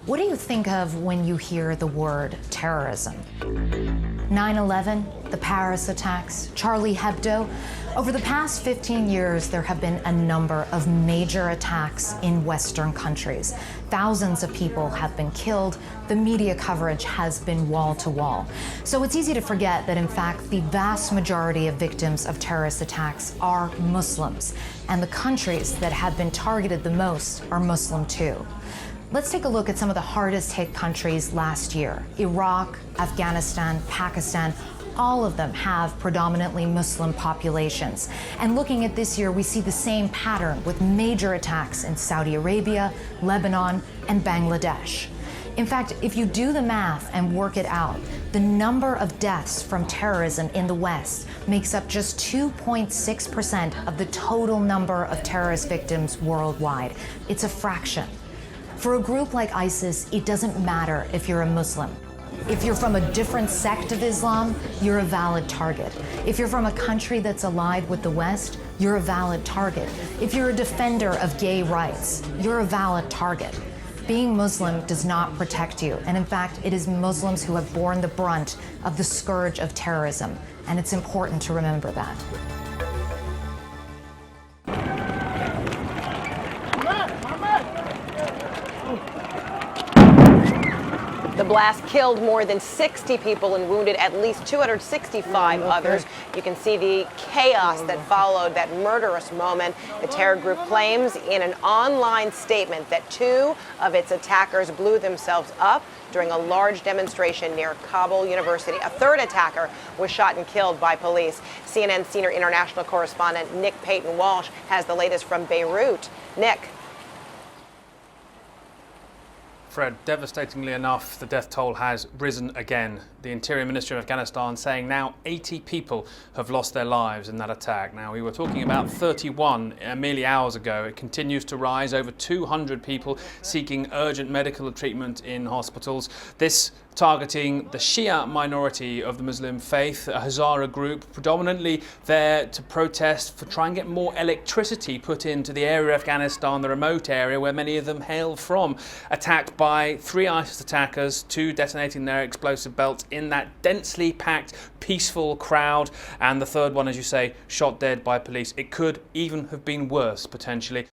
What do you think of when you hear the word terrorism? 9/11, the Paris attacks, Charlie Hebdo. Over the past 15 years, there have been a number of major attacks in Western countries. Thousands of people have been killed. The media coverage has been wall to wall. So it's easy to forget that, in fact, the vast majority of victims of terrorist attacks are Muslims. And the countries that have been targeted the most are Muslim too. Let's take a look at some of the hardest hit countries last year. Iraq, Afghanistan, Pakistan, all of them have predominantly Muslim populations. And looking at this year, we see the same pattern with major attacks in Saudi Arabia, Lebanon, and Bangladesh. In fact, if you do the math and work it out, the number of deaths from terrorism in the West makes up just 2.6% of the total number of terrorist victims worldwide. It's a fraction. For a group like ISIS, it doesn't matter if you're a Muslim. If you're from a different sect of Islam, you're a valid target. If you're from a country that's allied with the West, you're a valid target. If you're a defender of gay rights, you're a valid target. Being Muslim does not protect you, and in fact, it is Muslims who have borne the brunt of the scourge of terrorism, and it's important to remember that. The blast killed more than 60 people and wounded at least 265 others. You can see the chaos that followed that murderous moment. The terror group claims in an online statement that 2 of its attackers blew themselves up during a large demonstration near Kabul University. A third attacker was shot and killed by police. CNN senior international correspondent Nick Payton-Walsh has the latest from Beirut. Nick. Fred, devastatingly enough, the death toll has risen again. The Interior Ministry of Afghanistan saying now 80 people have lost their lives in that attack. Now, we were talking about 31 merely hours ago. It continues to rise. Over 200 people seeking urgent medical treatment in hospitals. This targeting the Shia minority of the Muslim faith, a Hazara group, predominantly there to protest for trying to get more electricity put into the area of Afghanistan, the remote area where many of them hail from. Attacked by 3 ISIS attackers, 2 detonating their explosive belts in that densely packed, peaceful crowd, and the third one, as you say, shot dead by police. It could even have been worse, potentially.